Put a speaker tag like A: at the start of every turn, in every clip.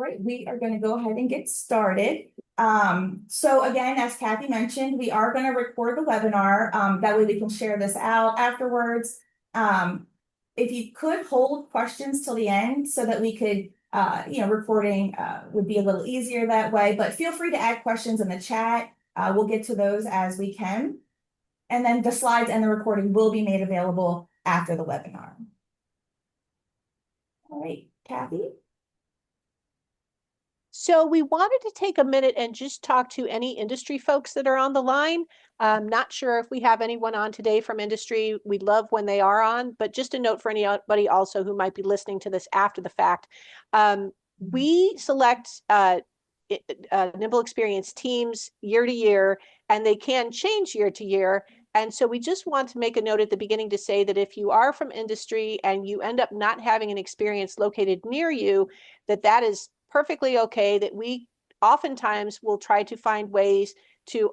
A: right, we are going to go ahead and get started. So again, as Kathy mentioned, we are going to record the webinar. That way we can share this out afterwards. If you could hold questions till the end so that we could, recording would be a little easier that way, but feel free to add questions in the chat. We'll get to those as we can. And then the slides and the recording will be made available after the webinar. All right, Kathy.
B: So we wanted to take a minute and just talk to any industry folks that are on the line. I'm not sure if we have anyone on today from industry. We love when they are on, but just a note for anybody also who might be listening to this after the fact. We select NIIMBL Experience teams year to year, and they can change year to year. And so we just want to make a note at the beginning to say that if you are from industry and you end up not having an experience located near you, that is perfectly okay, that we oftentimes will try to find ways to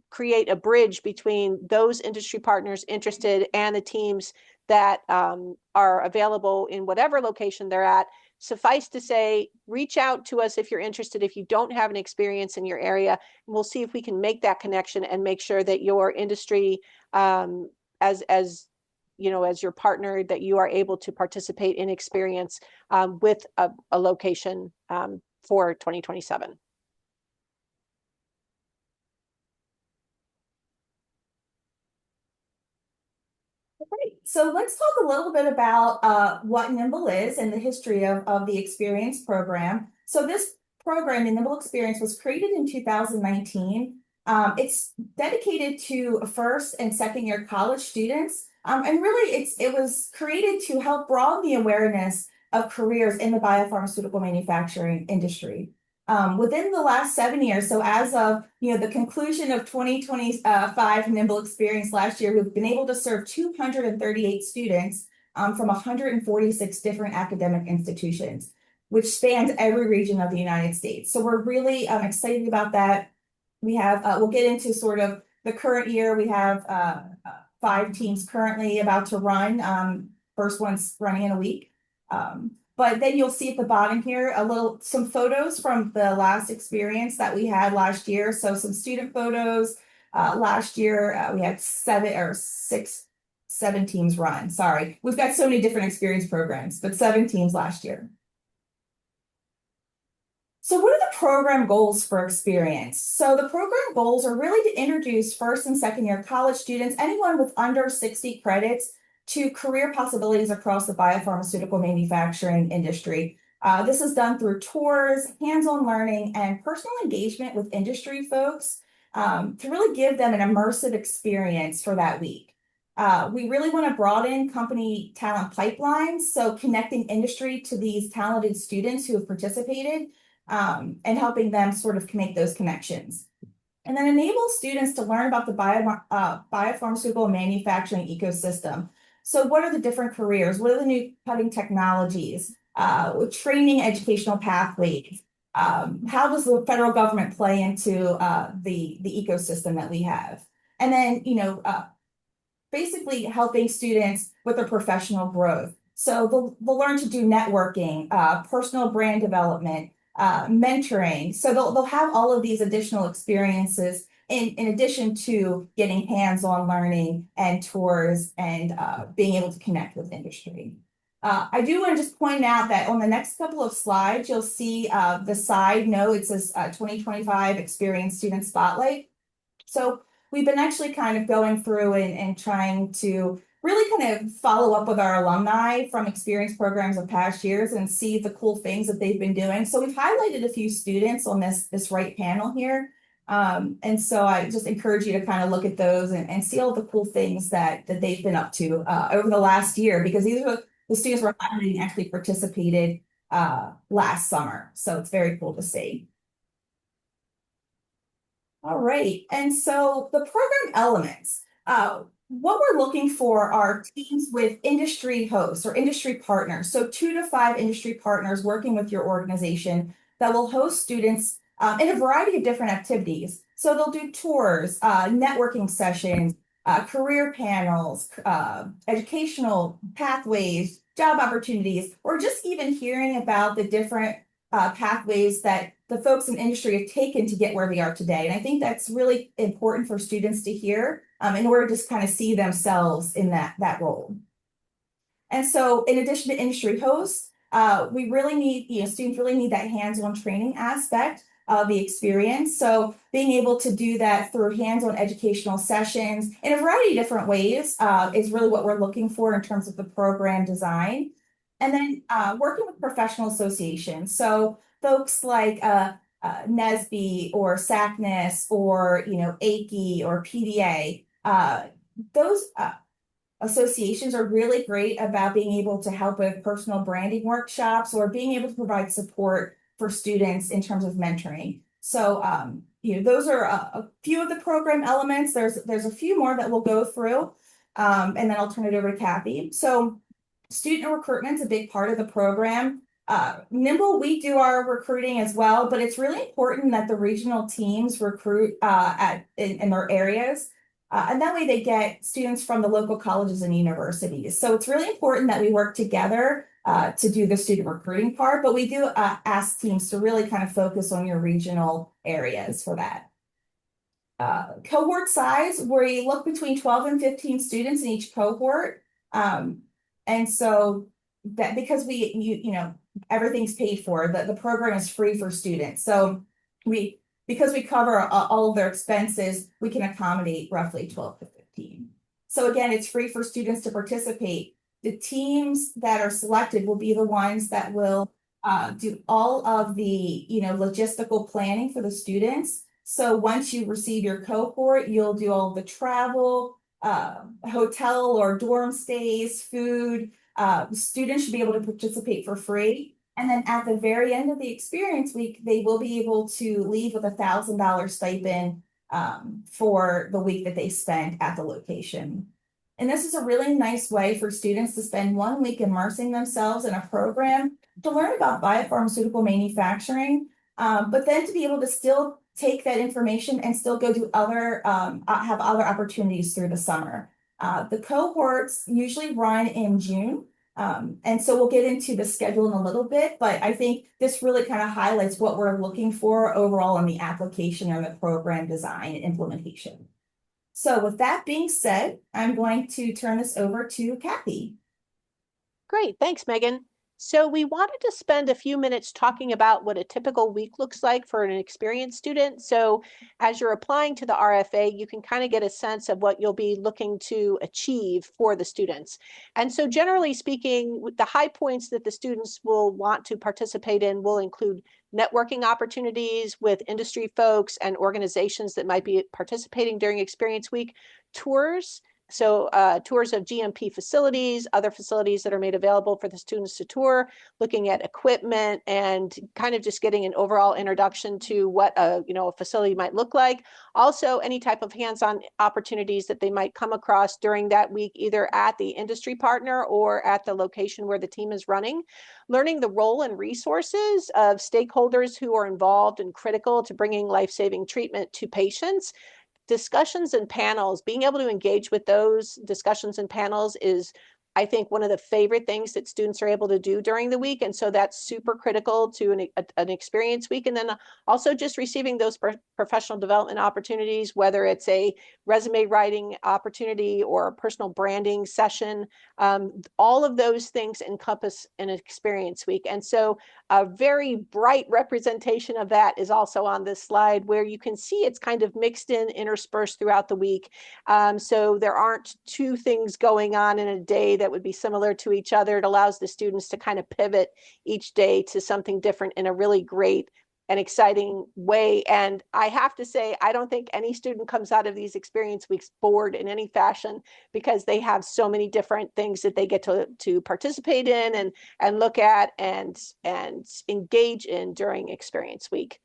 B: create a bridge between those industry partners interested and the teams that are available in whatever location they're at. Suffice to say, reach out to us if you're interested, if you don't have an experience in your area, and we'll see if we can make that connection and make sure that your industry, as your partner, that you are able to participate in experience with a location for 2027.
A: Great. So let's talk a little bit about what NIIMBL is and the history of the Experience program. So this program, the NIIMBL Experience, was created in 2019. It's dedicated to first and second year college students. And really, it was created to help broaden the awareness of careers in the biopharmaceutical manufacturing industry. Within the last 7 years, so as of the conclusion of 2025 NIIMBL Experience last year, we've been able to serve 238 students from 146 different academic institutions, which spans every region of the United States. So we're really excited about that. We have, we'll get into sort of the current year. We have 5 teams currently about to run. First one's running in a week. But then you'll see at the bottom here some photos from the last experience that we had last year. So some student photos. Last year we had 7 teams run. Sorry, we've got so many different experience programs, but 7 teams last year. So what are the program goals for Experience? So the program goals are really to introduce first and second year college students, anyone with under 60 credits, to career possibilities across the biopharmaceutical manufacturing industry. This is done through tours, hands-on learning, and personal engagement with industry folks to really give them an immersive experience for that week. We really want to broaden company talent pipelines, so connecting industry to these talented students who have participated and helping them sort of make those connections. And then enable students to learn about the biopharmaceutical manufacturing ecosystem. So what are the different careers? What are the new cutting technologies? Training educational pathways? How does the federal government play into the ecosystem that we have? And then, basically helping students with their professional growth. So they'll learn to do networking, personal brand development, mentoring. So they'll have all of these additional experiences in addition to getting hands-on learning and tours and being able to connect with industry. I do want to just point out that on the next couple of slides, you'll see the side note. It says 2025 Experience Student Spotlight. So we've been actually kind of going through and trying to really kind of follow up with our alumni from experience programs of past years and see the cool things that they've been doing. So we've highlighted a few students on this right panel here. And so I just encourage you to kind of look at those and see all the cool things that they've been up to over the last year, because these are the students we're highlighting actually participated last summer. So it's very cool to see. All right, and so the program elements. What we're looking for are teams with industry hosts or industry partners. So 2 to 5 industry partners working with your organization that will host students in a variety of different activities. So they'll do tours, networking sessions, career panels, educational pathways, job opportunities, or just even hearing about the different pathways that the folks in industry have taken to get where they are today. And I think that's really important for students to hear in order to just kind of see themselves in that role. And so in addition to industry hosts, we really need, students really need that hands-on training aspect of the experience. So being able to do that through hands-on educational sessions in a variety of different ways is really what we're looking for in terms of the program design. And then working with professional associations. So folks like NIIMBL or SACNAS or, AICE or PDA, those associations are really great about being able to help with personal branding workshops or being able to provide support for students in terms of mentoring. So, those are a few of the program elements. There's a few more that we'll go through, and then I'll turn it over to Kathy. So, student recruitment is a big part of the program. NIIMBL, we do our recruiting as well, but it's really important that the regional teams recruit in their areas. And that way they get students from the local colleges and universities. So it's really important that we work together to do the student recruiting part, but we do ask teams to really kind of focus on your regional areas for that. Cohort size, we look between 12 and 15 students in each cohort. And so that because everything's paid for, the program is free for students. So because we cover all of their expenses, we can accommodate roughly 12 to 15. So again, it's free for students to participate. The teams that are selected will be the ones that will do all of the logistical planning for the students. So once you receive your cohort, you'll do all the travel, hotel or dorm stays, food. Students should be able to participate for free. And then at the very end of the experience week, they will be able to leave with $1,000 stipend for the week that they spent at the location. And this is a really nice way for students to spend 1 week immersing themselves in a program to learn about biopharmaceutical manufacturing, but then to be able to still take that information and still go do have other opportunities through the summer. The cohorts usually run in June. And so we'll get into the schedule in a little bit, but I think this really kind of highlights what we're looking for overall in the application or the program design and implementation. So with that being said, I'm going to turn this over to Kathy.
B: Great, thanks, Megan. So we wanted to spend a few minutes talking about what a typical week looks like for an experienced student. So as you're applying to the RFA, you can kind of get a sense of what you'll be looking to achieve for the students. And so generally speaking, the high points that the students will want to participate in will include networking opportunities with industry folks and organizations that might be participating during Experience Week, tours. So tours of GMP facilities, other facilities that are made available for the students to tour, looking at equipment and kind of just getting an overall introduction to what a facility might look like. Also, any type of hands-on opportunities that they might come across during that week, either at the industry partner or at the location where the team is running. Learning the role and resources of stakeholders who are involved and critical to bringing life-saving treatment to patients. Discussions and panels, being able to engage with those discussions and panels is, I think, one of the favorite things that students are able to do during the week. And so that's super critical to an experience week. And then also just receiving those professional development opportunities, whether it's a resume writing opportunity or a personal branding session, all of those things encompass an experience week. And so a very bright representation of that is also on this slide, where you can see it's kind of mixed in, interspersed throughout the week. So there aren't two things going on in a day that would be similar to each other. It allows the students to kind of pivot each day to something different in a really great and exciting way. And I have to say, I don't think any student comes out of these experience weeks bored in any fashion, because they have so many different things that they get to participate in and look at and engage in during experience week.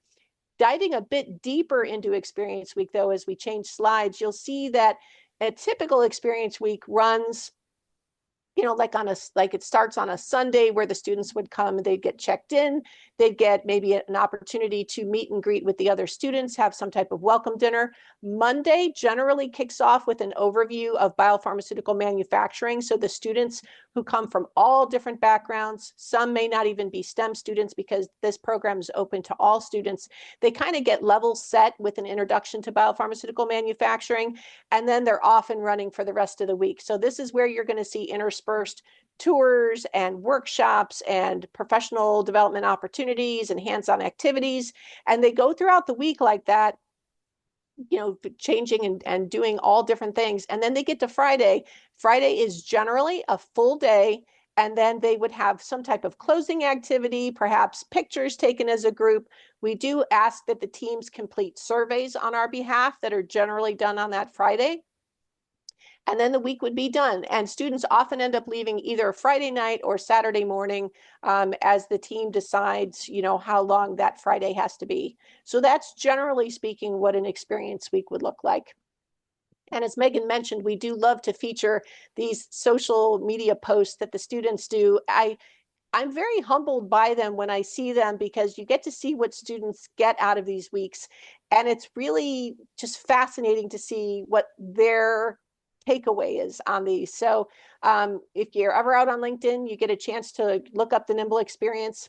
B: Diving a bit deeper into experience week, though, as we change slides, you'll see that a typical experience week runs like it starts on a Sunday where the students would come, they'd get checked in, they'd get maybe an opportunity to meet and greet with the other students, have some type of welcome dinner. Monday generally kicks off with an overview of biopharmaceutical manufacturing. So the students who come from all different backgrounds, some may not even be STEM students because this program is open to all students. They kind of get level set with an introduction to biopharmaceutical manufacturing, and then they're off and running for the rest of the week. So this is where you're going to see interspersed tours and workshops and professional development opportunities and hands-on activities. And they go throughout the week like that, changing and doing all different things. And then they get to Friday. Friday is generally a full day. And then they would have some type of closing activity, perhaps pictures taken as a group. We do ask that the teams complete surveys on our behalf that are generally done on that Friday. And then the week would be done. And students often end up leaving either Friday night or Saturday morning as the team decides, how long that Friday has to be. So that's generally speaking what an experience week would look like. And as Megan mentioned, we do love to feature these social media posts that the students do. I'm very humbled by them when I see them because you get to see what students get out of these weeks. And it's really just fascinating to see what their takeaway is on these. So if you're ever out on LinkedIn, you get a chance to look up the NIIMBL experience.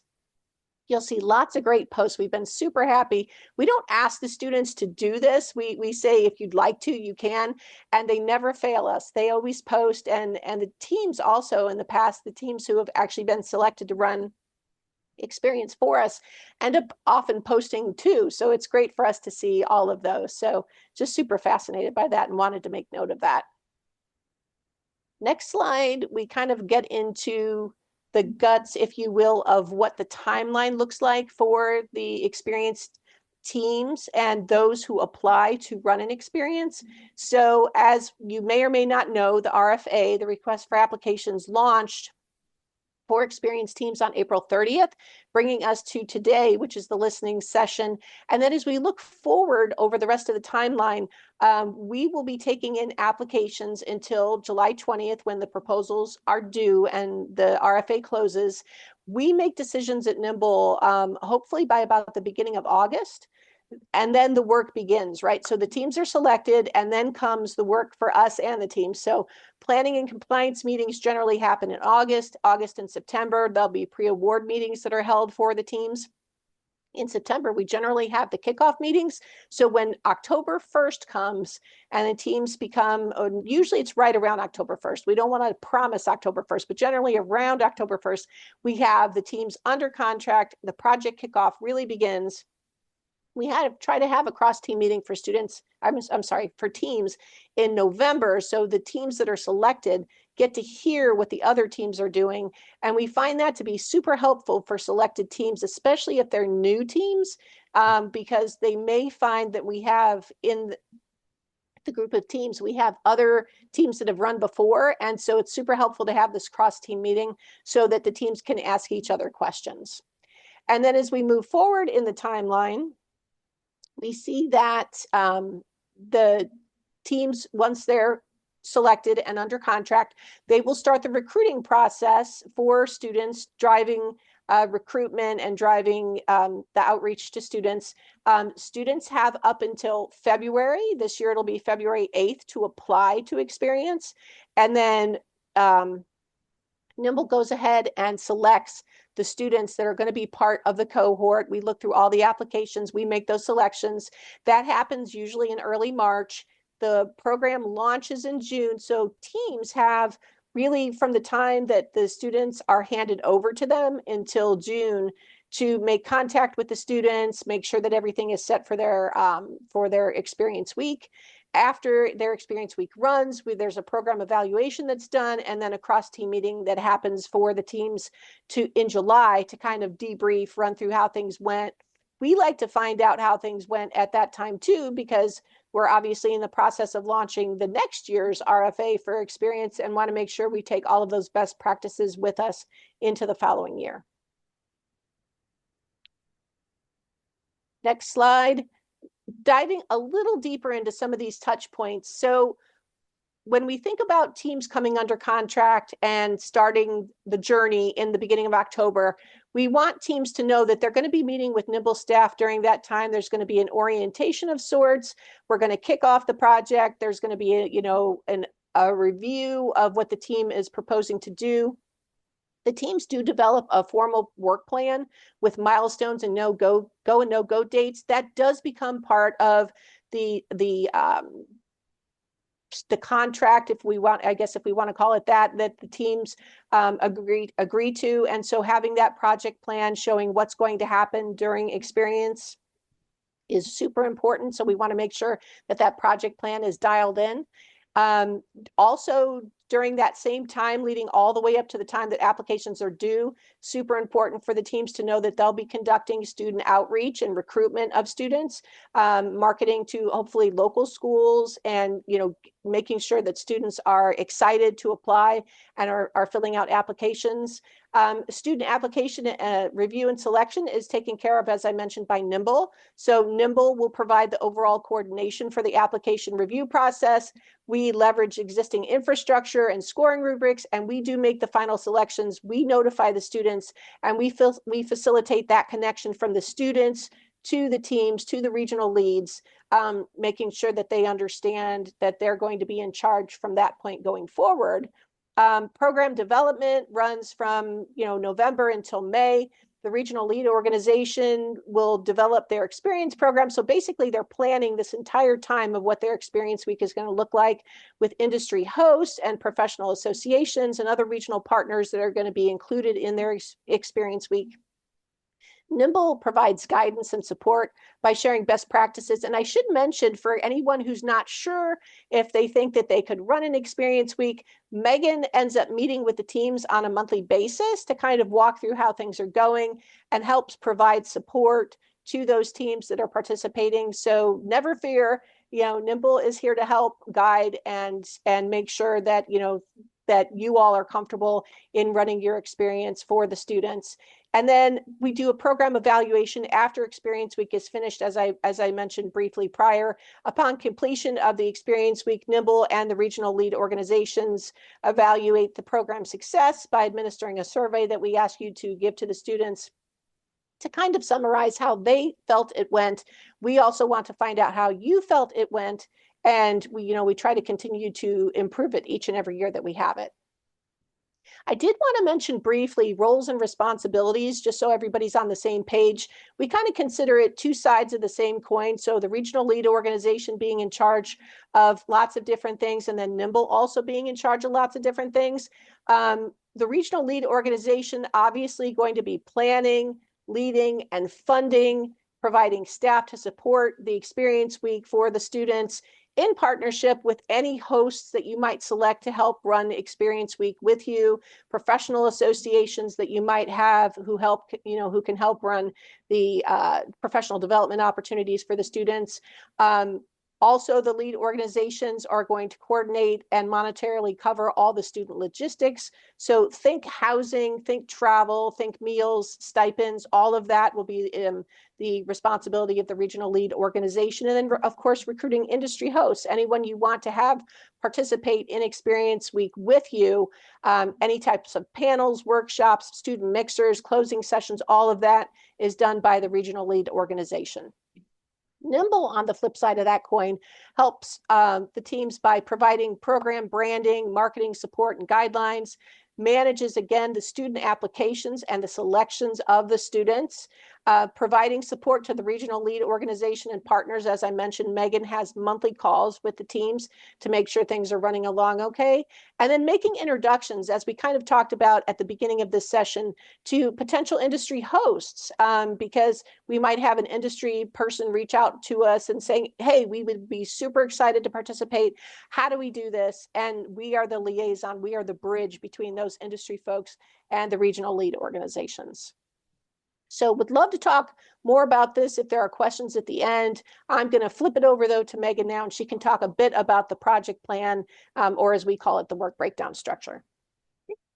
B: You'll see lots of great posts. We've been super happy. We don't ask the students to do this. We say, if you'd like to, you can, and they never fail us. They always post, and the teams also in the past, the teams who have actually been selected to run experience for us end up often posting too. So it's great for us to see all of those. So just super fascinated by that and wanted to make note of that. Next slide, we kind of get into the guts, if you will, of what the timeline looks like for the experienced teams and those who apply to run an experience. So as you may or may not know, the RFA, the request for applications, launched for experienced teams on April 30th, bringing us to today, which is the listening session. And then as we look forward over the rest of the timeline, we will be taking in applications until July 20th when the proposals are due and the RFA closes. We make decisions at NIIMBL hopefully by about the beginning of August. And then the work begins, right? So the teams are selected and then comes the work for us and the team. So planning and compliance meetings generally happen in August and September. There'll be pre-award meetings that are held for the teams. In September, we generally have the kickoff meetings. So when October 1st comes and the teams become, usually it's right around October 1st. We don't want to promise October 1st, but generally around October 1st, we have the teams under contract. The project kickoff really begins. We had to try to have a cross-team meeting for students, I'm sorry, for teams in November. So the teams that are selected get to hear what the other teams are doing. And we find that to be super helpful for selected teams, especially if they're new teams, because they may find that we have in the group of teams, we have other teams that have run before. And so it's super helpful to have this cross-team meeting so that the teams can ask each other questions. And then as we move forward in the timeline, we see that the teams, once they're selected and under contract, they will start the recruiting process for students, driving recruitment and driving the outreach to students. Students have up until February. This year it'll be February 8th to apply to experience. And then NIIMBL goes ahead and selects the students that are going to be part of the cohort. We look through all the applications, we make those selections. That happens usually in early March. The program launches in June, so teams have really from the time that the students are handed over to them until June to make contact with the students, make sure that everything is set for their experience week. After their experience week runs, there's a program evaluation that's done, and then a cross-team meeting that happens for the teams in July to kind of debrief, run through how things went. We like to find out how things went at that time too, because we're obviously in the process of launching the next year's RFA for experience and want to make sure we take all of those best practices with us into the following year. Next slide. Diving a little deeper into some of these touch points. So when we think about teams coming under contract and starting the journey in the beginning of October, we want teams to know that they're going to be meeting with NIIMBL staff during that time. There's going to be an orientation of sorts. We're going to kick off the project. There's going to be a review of what the team is proposing to do. The teams do develop a formal work plan with milestones and go and no go dates. That does become part of the contract, if we want, I guess if we want to call it that the teams agree to. And so having that project plan showing what's going to happen during experience is super important. So we want to make sure that that project plan is dialed in. Also, during that same time, leading all the way up to the time that applications are due, super important for the teams to know that they'll be conducting student outreach and recruitment of students, marketing to hopefully local schools, and making sure that students are excited to apply and are filling out applications. Student application review and selection is taken care of, as I mentioned, by NIIMBL. So NIIMBL will provide the overall coordination for the application review process. We leverage existing infrastructure and scoring rubrics, and we do make the final selections. We notify the students, and we facilitate that connection from the students to the teams, to the regional leads, making sure that they understand that they're going to be in charge from that point going forward. Program development runs from November until May. The regional lead organization will develop their experience program. So basically they're planning this entire time of what their experience week is going to look like with industry hosts and professional associations and other regional partners that are going to be included in their experience week. NIIMBL provides guidance and support by sharing best practices. And I should mention, for anyone who's not sure if they think that they could run an experience week, Megan ends up meeting with the teams on a monthly basis to kind of walk through how things are going and helps provide support to those teams that are participating. So never fear, NIIMBL is here to help guide and make sure that, that you all are comfortable in running your experience for the students. And then we do a program evaluation after Experience Week is finished, as I mentioned briefly prior. Upon completion of the Experience Week, NIIMBL and the regional lead organizations evaluate the program success by administering a survey that we ask you to give to the students to kind of summarize how they felt it went. We also want to find out how you felt it went, and we try to continue to improve it each and every year that we have it. I did want to mention briefly roles and responsibilities, just so everybody's on the same page. We kind of consider it two sides of the same coin. So the regional lead organization being in charge of lots of different things, and then NIIMBL also being in charge of lots of different things. The regional lead organization obviously going to be planning, leading, and funding, providing staff to support the experience week for the students, in partnership with any hosts that you might select to help run Experience Week with you, professional associations that you might have who can help run the professional development opportunities for the students. Also, the lead organizations are going to coordinate and monetarily cover all the student logistics. So think housing, think travel, think meals, stipends, all of that will be the responsibility of the regional lead organization. And then, of course, recruiting industry hosts, anyone you want to have participate in Experience Week with you, any types of panels, workshops, student mixers, closing sessions, all of that is done by the regional lead organization. NIIMBL, on the flip side of that coin, helps the teams by providing program branding, marketing support, and guidelines, manages, again, the student applications and the selections of the students, providing support to the regional lead organization and partners. As I mentioned, Megan has monthly calls with the teams to make sure things are running along okay. And then making introductions, as we kind of talked about at the beginning of this session, to potential industry hosts, because we might have an industry person reach out to us and saying, hey, we would be super excited to participate. How do we do this? And we are the liaison. We are the bridge between those industry folks and the regional lead organizations. So would love to talk more about this if there are questions at the end. I'm going to flip it over, though, to Megan now, and she can talk a bit about the project plan, or as we call it, the work breakdown structure.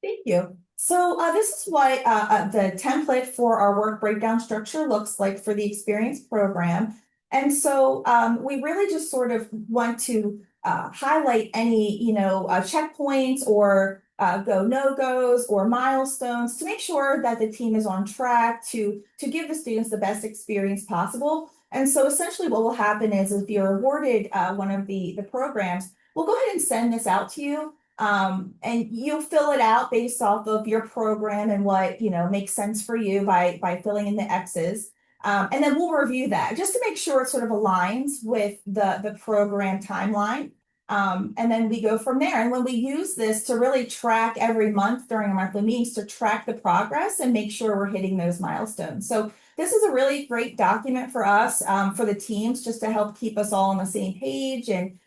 A: Thank you. So this is what the template for our work breakdown structure looks like for the experience program. And so we really just sort of want to highlight any, checkpoints or go no-goes or milestones to make sure that the team is on track to give the students the best experience possible. And so essentially what will happen is if you're awarded one of the programs, we'll go ahead and send this out to you. And you'll fill it out based off of your program and what, makes sense for you by filling in the X's. And then we'll review that just to make sure it sort of aligns with the program timeline. And then we go from there. And when we use this to really track every month during our monthly meetings to track the progress and make sure we're hitting those milestones. So this is a really great document for us, for the teams, just to help keep us all on the same page and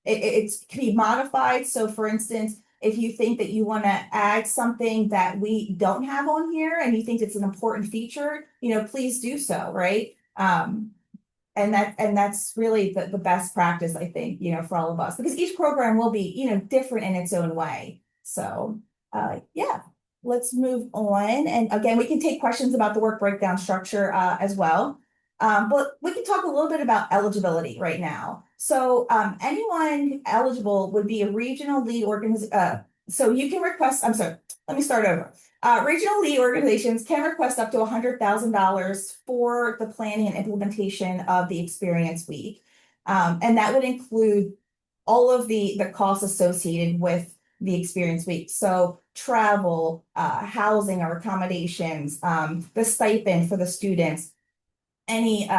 A: it can be modified. So for instance, if you think that you want to add something that we don't have on here and you think it's an important feature, please do so, right? And that's really the best practice, I think, for all of us, because each program will be, different in its own way. So, yeah, let's move on. And again, we can take questions about the work breakdown structure as well. But we can talk a little bit about eligibility right now. So anyone eligible would be a regional lead organization. So you can request, I'm sorry, let me start over. Regional lead organizations can request up to $100,000 for the planning and implementation of the Experience Week. And that would include all of the costs associated with the Experience Week. So travel, housing or accommodations, the stipend for the students, any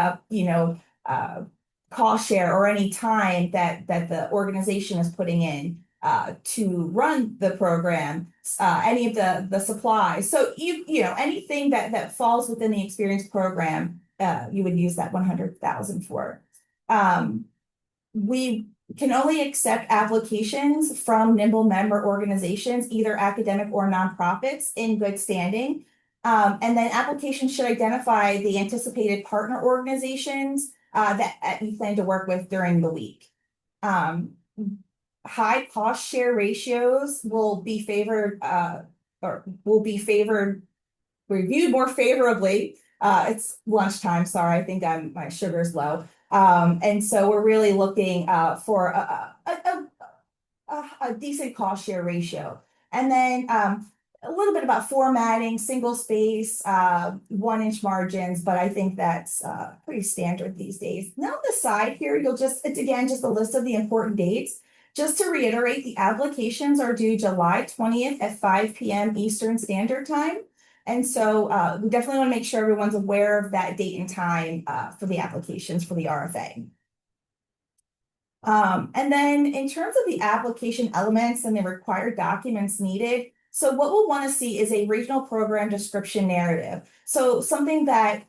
A: cost share or any time that the organization is putting in to run the program, any of the supplies. So anything that falls within the Experience program, you would use that 100,000 for. We can only accept applications from NIIMBL member organizations, either academic or nonprofits, in good standing. And then applications should identify the anticipated partner organizations that you plan to work with during the week. High cost share ratios will be favored reviewed more favorably. It's lunchtime, sorry, I think my sugar's low. And so we're really looking for a decent cost share ratio. And then a little bit about formatting, single space, 1-inch margins, but I think that's pretty standard these days. Now on the side here, it's again just a list of the important dates. Just to reiterate, the applications are due July 20th at 5 p.m. Eastern Standard Time. And so we definitely want to make sure everyone's aware of that date and time for the applications for the RFA. And then in terms of the application elements and the required documents needed, so what we'll want to see is a regional program description narrative. So something that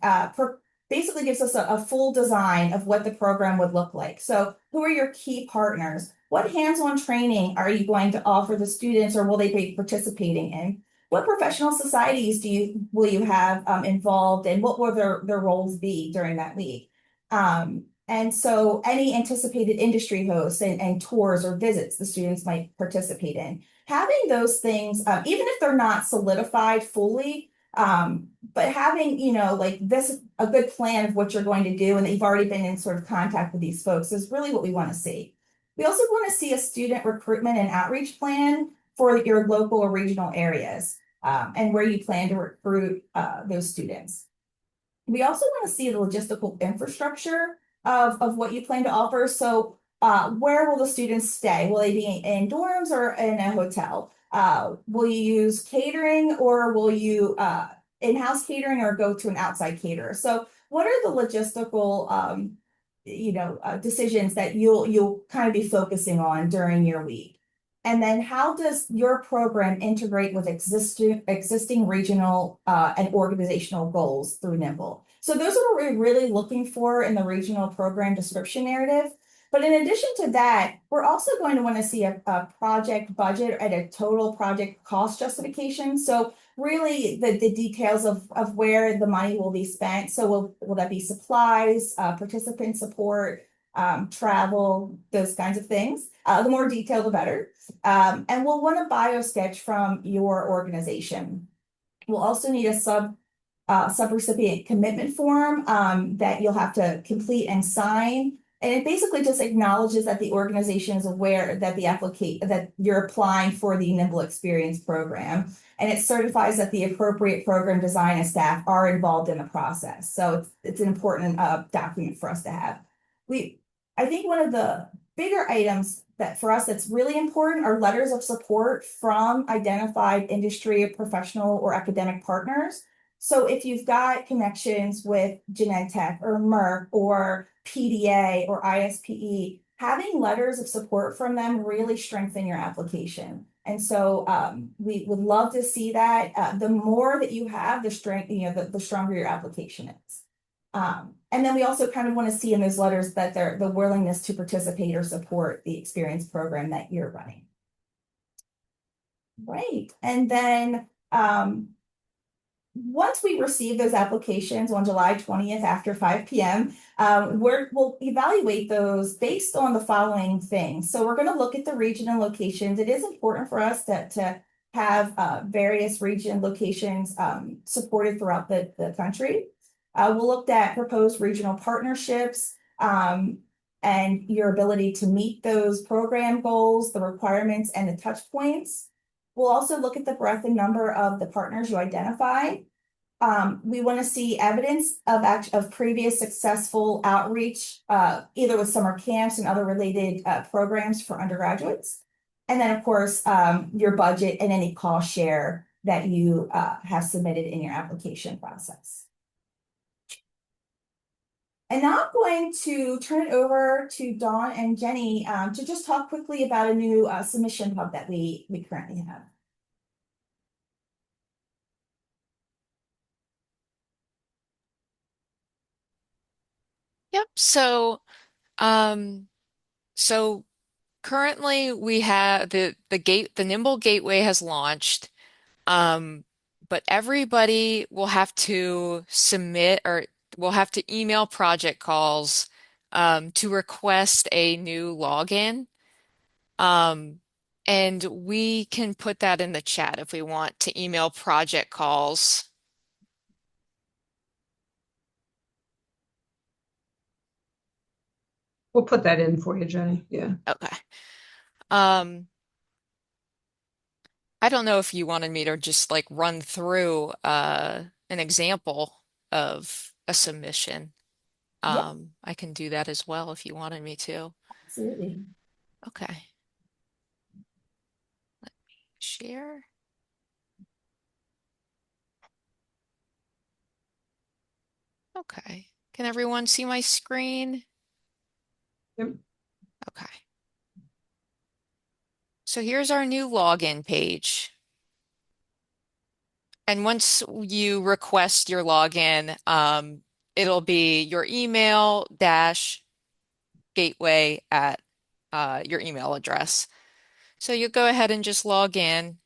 A: basically gives us a full design of what the program would look like. So who are your key partners? What hands-on training are you going to offer the students, or will they be participating in? What professional societies will you have involved, and what will their roles be during that week? And so any anticipated industry hosts and tours or visits the students might participate in. Having those things, even if they're not solidified fully, but having, like this, a good plan of what you're going to do and that you've already been in sort of contact with these folks is really what we want to see. We also want to see a student recruitment and outreach plan for your local or regional areas and where you plan to recruit those students. We also want to see the logistical infrastructure of what you plan to offer. So where will the students stay? Will they be in dorms or in a hotel? Will you use catering, or will you in-house catering, or go to an outside caterer? So what are the logistical decisions that you'll kind of be focusing on during your week? And then how does your program integrate with existing regional and organizational goals through NIIMBL? So those are what we're really looking for in the regional program description narrative. But in addition to that, we're also going to want to see a project budget and a total project cost justification. So really the details of where the money will be spent. So will that be supplies, participant support, travel, those kinds of things. The more detail, the better. And we'll want a bio sketch from your organization. We'll also need a subrecipient commitment form that you'll have to complete and sign. And it basically just acknowledges that the organization is aware that that you're applying for the NIIMBL Experience program, and it certifies that the appropriate program design and staff are involved in the process. So it's an important document for us to have. I think one of the bigger items that for us that's really important are letters of support from identified industry, professional, or academic partners. So if you've got connections with Genentech or Merck or PDA or ISPE, having letters of support from them really strengthen your application. And so we would love to see that. The more that you have, the strength, the stronger your application is. And then we also kind of want to see in those letters that they're the willingness to participate or support the experience program that you're running. Right. And then once we receive those applications on July 20th after 5 p.m., we'll evaluate those based on the following things. So we're going to look at the region and locations. It is important for us to have various region locations supported throughout the country. We'll look at proposed regional partnerships and your ability to meet those program goals, the requirements, and the touch points. We'll also look at the breadth and number of the partners you identified. We want to see evidence of previous successful outreach, either with summer camps and other related programs for undergraduates. And then, of course, your budget and any cost share that you have submitted in your application process. And now I'm going to turn it over to Dawn and Jenny to just talk quickly about a new submission hub that we currently have.
C: Yep. Um, so currently we have the NIIMBL Gateway has launched. Um, but everybody will have to submit or will have to email project calls to request a new login. Um, and we can put that in the chat if we want to email project calls.
D: We'll put that in for you, Jenny. Yeah.
C: Okay. Um, I don't know if you wanted me to just like run through an example of a submission.
A: Yep,
C: I can do that as well if you wanted me to.
A: absolutely.
C: Okay. Share. Okay. Can everyone see my screen?
D: Yep.
C: Okay. So here's our new login page. And once you request your login, it'll be your email dash gateway at your email address. So you go ahead and just log in.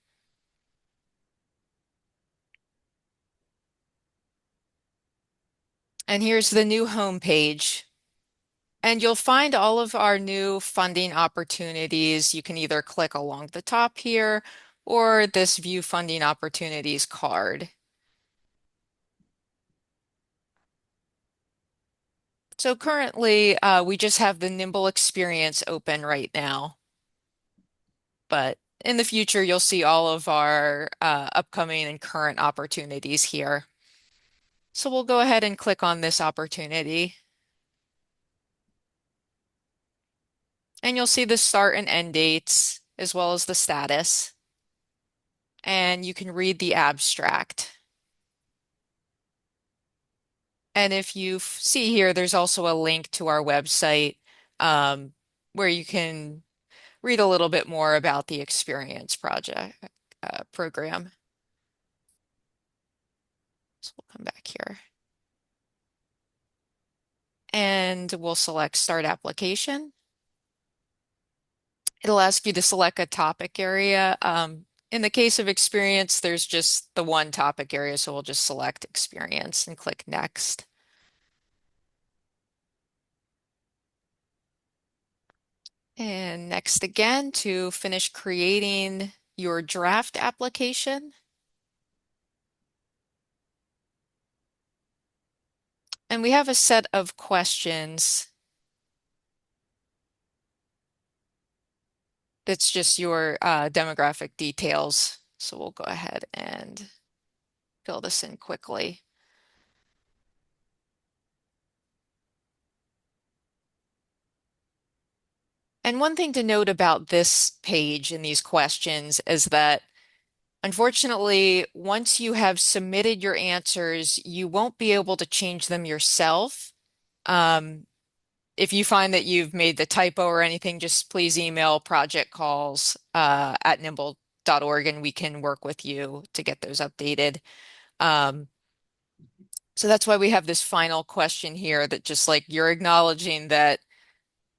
C: And here's the new home page. And you'll find all of our new funding opportunities. You can either click along the top here or this View Funding Opportunities card. So currently, we just have the NIIMBL Experience open right now. But in the future, you'll see all of our upcoming and current opportunities here. So we'll go ahead and click on this opportunity. And you'll see the start and end dates, as well as the status. And you can read the abstract. And if you see here, there's also a link to our website where you can read a little bit more about the Experience project program. So we'll come back here. And we'll select Start Application. It'll ask you to select a topic area. In the case of Experience, there's just the one topic area, so we'll just select Experience and click Next. And next again to finish creating your draft application. And we have a set of questions It's just your demographic details. So we'll go ahead and fill this in quickly. And one thing to note about this page and these questions is that unfortunately, once you have submitted your answers, you won't be able to change them yourself. If you find that you've made the typo or anything, just please email projectcalls at NIIMBL.org and we can work with you to get those updated. So that's why we have this final question here that just like you're acknowledging that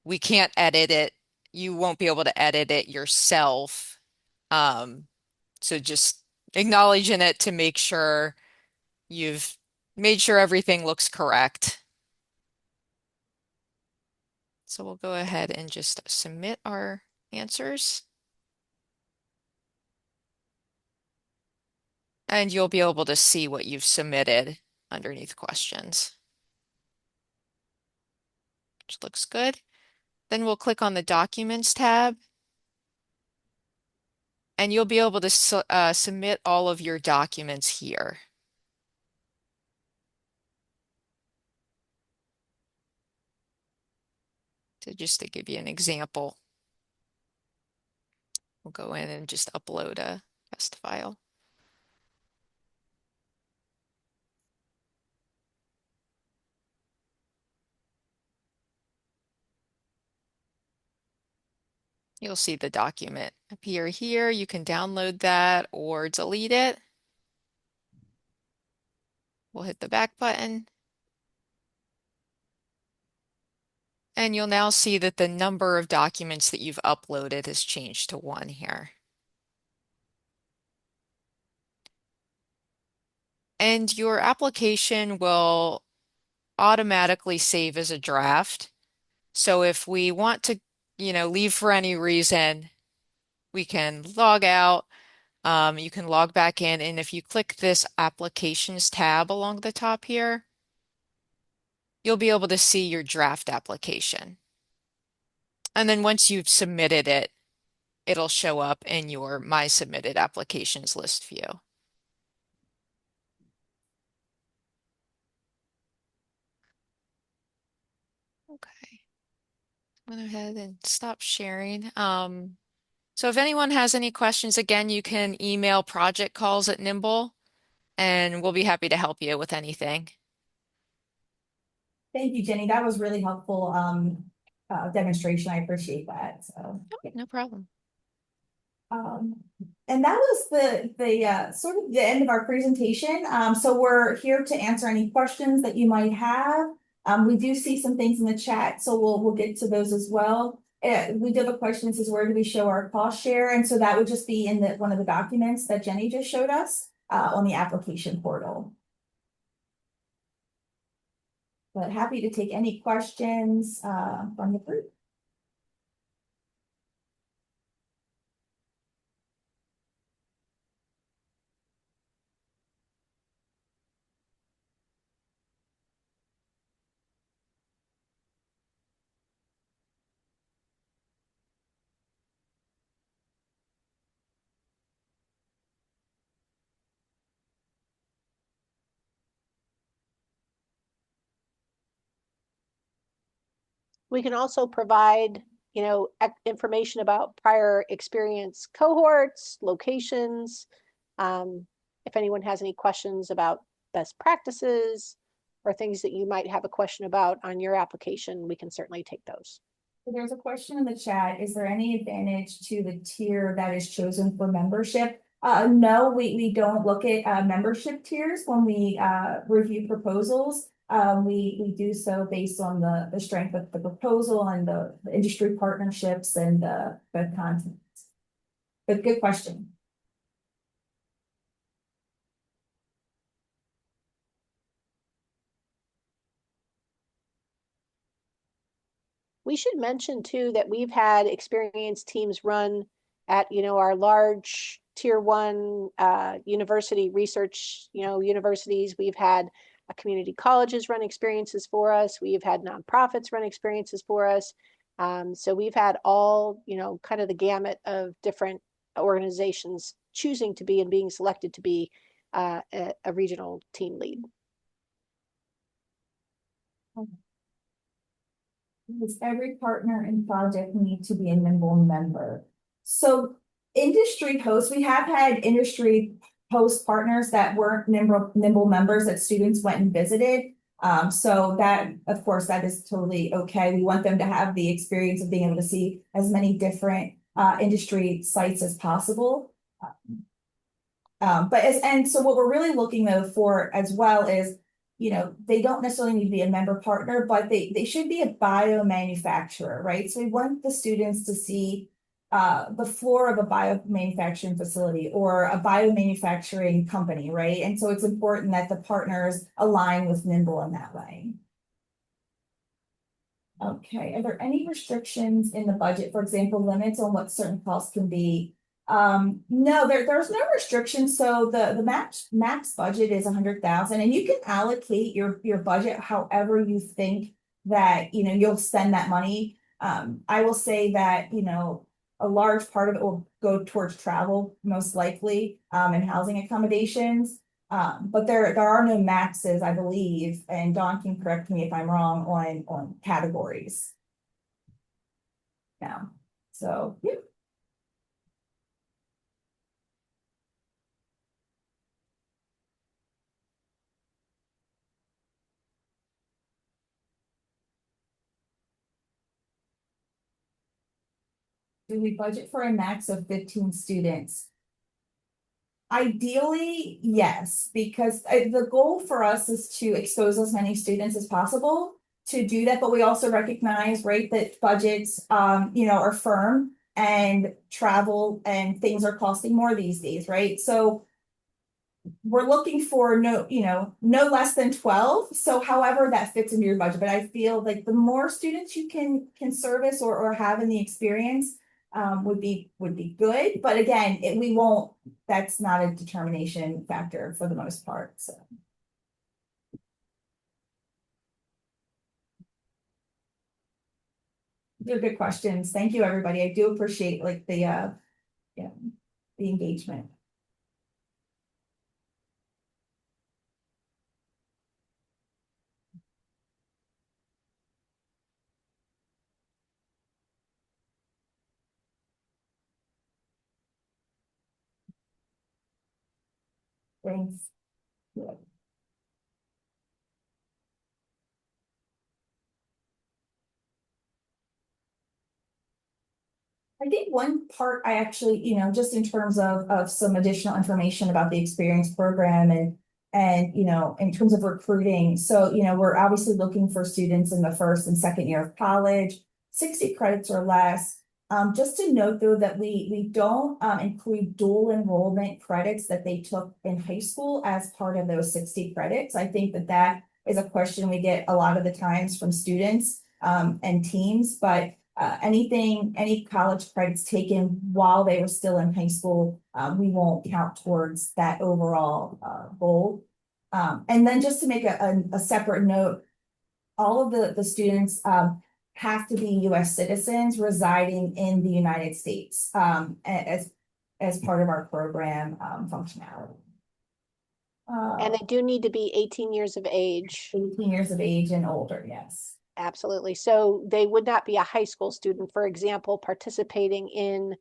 C: we can't edit it. You won't be able to edit it yourself. So just acknowledging it to make sure you've made sure everything looks correct. So we'll go ahead and just submit our answers. And you'll be able to see what you've submitted underneath questions, which looks good. Then we'll click on the Documents tab, and you'll be able to submit all of your documents here. So just to give you an example, we'll go in and just upload a test file. You'll see the document appear here. You can download that or delete it. We'll hit the back button. And you'll now see that the number of documents that you've uploaded has changed to 1 here. And your application will automatically save as a draft. So if we want to, leave for any reason, we can log out. You can log back in, and if you click this Applications tab along the top here, you'll be able to see your draft application. And then once you've submitted it, it'll show up in your My Submitted Applications list view. Okay. I'm going to go ahead and stop sharing. So if anyone has any questions, again, you can email projectcalls@NIIMBL, and we'll be happy to help you with anything.
A: Thank you, Jenny. That was really helpful demonstration. I appreciate that. So
C: No problem.
A: And that was the sort of the end of our presentation. So we're here to answer any questions that you might have. We do see some things in the chat, so we'll get to those as well. We do have a question that says, where do we show our cost share? And so that would just be in one of the documents that Jenny just showed us on the application portal. But happy to take any questions from the group.
B: We can also provide, information about prior experience cohorts, locations. If anyone has any questions about best practices or things that you might have a question about on your application, we can certainly take those.
A: There's a question in the chat. Is there any advantage to the tier that is chosen for membership? No, we don't look at membership tiers when we review proposals. We do so based on the strength of the proposal and the industry partnerships and the content. But good question.
B: We should mention too that we've had experienced teams run at our large tier 1 university research universities. We've had community colleges run experiences for us. We've had nonprofits run experiences for us. So we've had all, kind of the gamut of different organizations choosing to be and being selected to be a regional team lead.
A: Does every partner and project need to be a NIIMBL member? So industry hosts, we have had industry host partners that weren't NIIMBL members that students went and visited. So that, of course, that is totally okay. We want them to have the experience of being able to see as many different industry sites as possible. And so what we're really looking though for as well is, they don't necessarily need to be a member partner, but they should be a biomanufacturer, right? So we want the students to see the floor of a biomanufacturing facility or a biomanufacturing company, right? And so it's important that the partners align with NIIMBL in that way. Okay, are there any restrictions in the budget, for example, limits on what certain costs can be? No, there's no restriction. So the max budget is 100,000, and you can allocate your budget however you think that you'll spend that money. I will say that a large part of it will go towards travel, most likely, and housing accommodations. But there are no maxes, I believe, and Dawn can correct me if I'm wrong on categories. Yeah. So yeah. Do we budget for a max of 15 students? Ideally, yes, because the goal for us is to expose as many students as possible to do that. But we also recognize, right, that budgets, are firm and travel and things are costing more these days, right? So we're looking for no less than 12. So however that fits into your budget. But I feel like the more students you can service or have in the experience, would be good. But again, we won't, that's not a determination factor for the most part. So. They're good questions. Thank you, everybody. I do appreciate the engagement. Thanks. Yeah. I think one part I actually, just in terms of some additional information about the experience program and in terms of recruiting. So, we're obviously looking for students in the first and second year of college, 60 credits or less. Just to note though that we don't include dual enrollment credits that they took in high school as part of those 60 credits. I think that is a question we get a lot of the times from students and teams, but any college credits taken while they were still in high school, we won't count towards that overall goal. And then just to make a separate note, all of the students have to be US citizens residing in the United States as part of our program functionality.
B: And they do need to be 18 years of age.
A: 18 years of age and older, yes.
B: Absolutely. So they would not be a high school student, for example, participating in,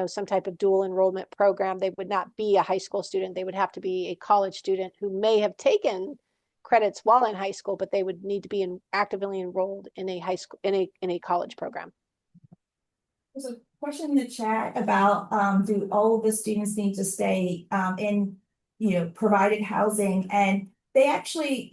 B: some type of dual enrollment program. They would not be a high school student. They would have to be a college student who may have taken credits while in high school, but they would need to be actively enrolled in a high school, in a college program.
A: There's a question in the chat about do all of the students need to stay in provided housing, and they actually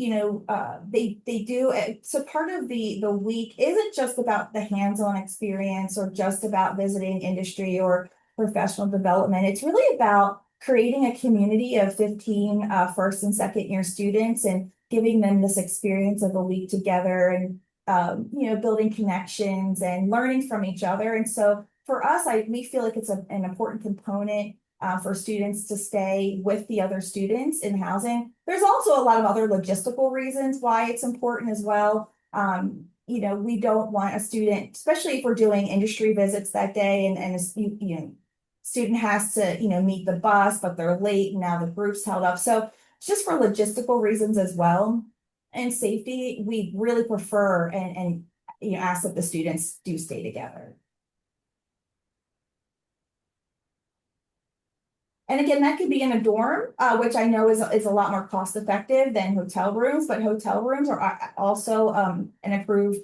A: they do. So part of the week isn't just about the hands-on experience or just about visiting industry or professional development. It's really about creating a community of 15 first and second year students and giving them this experience of a week together and building connections and learning from each other. And so for us, we feel like it's an important component for students to stay with the other students in housing. There's also a lot of other logistical reasons why it's important as well. we don't want a student, especially if we're doing industry visits that day and student has to, meet the bus, but they're late and now the group's held up. So just for logistical reasons as well and safety, we really prefer and ask that the students do stay together. And again, that could be in a dorm, which I know is a lot more cost effective than hotel rooms, but hotel rooms are also an approved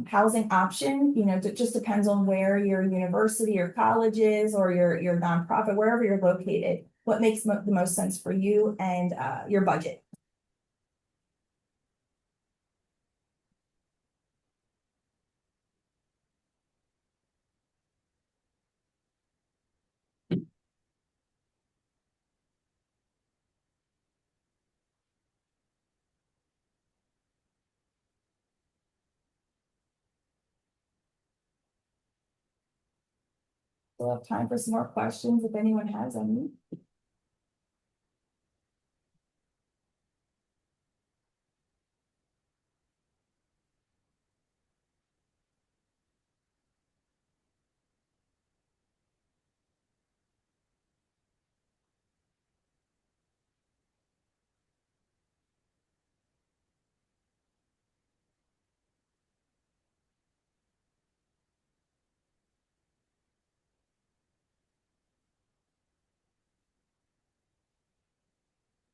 A: housing option. It just depends on where your university or college is or your nonprofit, wherever you're located, what makes the most sense for you and your budget. We'll have time for some more questions if anyone has any.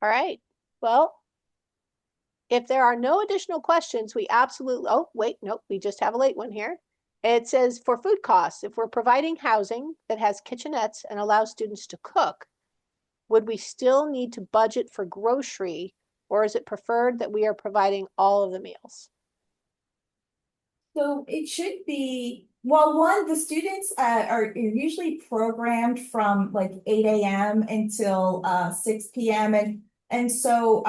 B: All right. Well, if there are no additional questions, we absolutely, oh, wait, nope, we just have a late one here. It says for food costs, if we're providing housing that has kitchenettes and allows students to cook, would we still need to budget for grocery, or is it preferred that we are providing all of the meals?
A: So it should be, well, one, the students are usually programmed from like 8 a.m. until 6 p.m. And so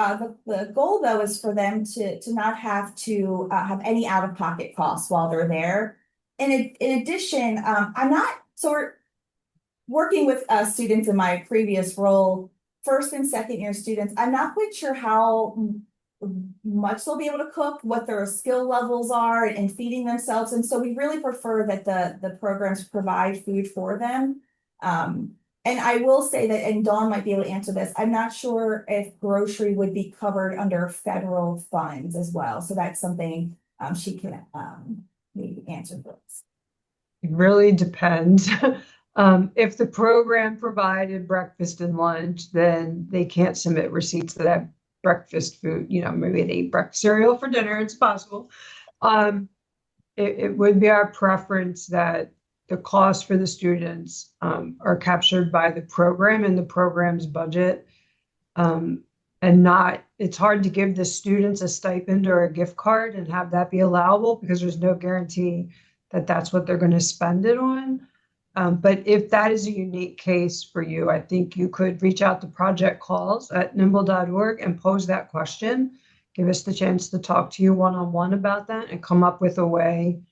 A: the goal though is for them to not have to have any out-of-pocket costs while they're there. And in addition, I'm not, so we're working with students in my previous role, first and second year students, I'm not quite sure how much they'll be able to cook, what their skill levels are in feeding themselves. And so we really prefer that the programs provide food for them. And I will say that, and Dawn might be able to answer this, I'm not sure if grocery would be covered under federal funds as well. So that's something she can maybe answer for us.
D: It really depends. If the program provided breakfast and lunch, then they can't submit receipts that have breakfast food. Maybe they eat breakfast cereal for dinner. It's possible. It would be our preference that the costs for the students are captured by the program and the program's budget. And it's hard to give the students a stipend or a gift card and have that be allowable because there's no guarantee that that's what they're going to spend it on. But if that is a unique case for you, I think you could reach out to Project Calls at NIIMBL.org and pose that question. Give us the chance to talk to you one-on-one about that and come up with a way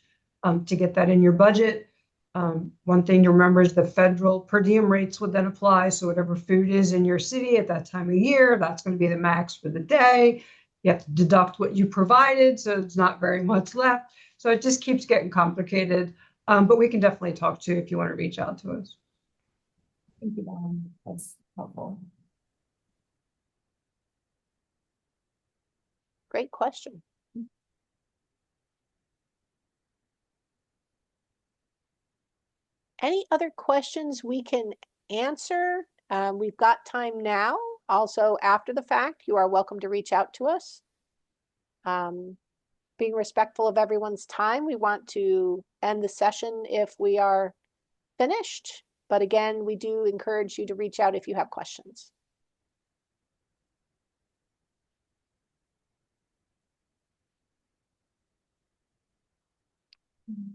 D: to get that in your budget. One thing to remember is the federal per diem rates would then apply. So whatever food is in your city at that time of year, that's going to be the max for the day. You have to deduct what you provided, so it's not very much left. So it just keeps getting complicated. But we can definitely talk to you if you want to reach out to us.
A: Thank you, Dawn. That's helpful.
B: Great question. Any other questions we can answer? We've got time now. Also, after the fact, you are welcome to reach out to us. Being respectful of everyone's time, we want to end the session if we are finished. But again, we do encourage you to reach out if you have questions.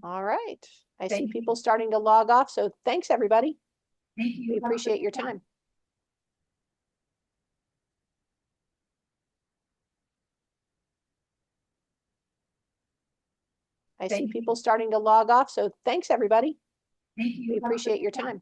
B: All right. I see
A: Thank you.
B: people starting to log off, so thanks everybody.
A: Thank you.
B: We appreciate your time. I see people starting to log off, so thanks everybody.
A: Thank you.
B: We appreciate your time.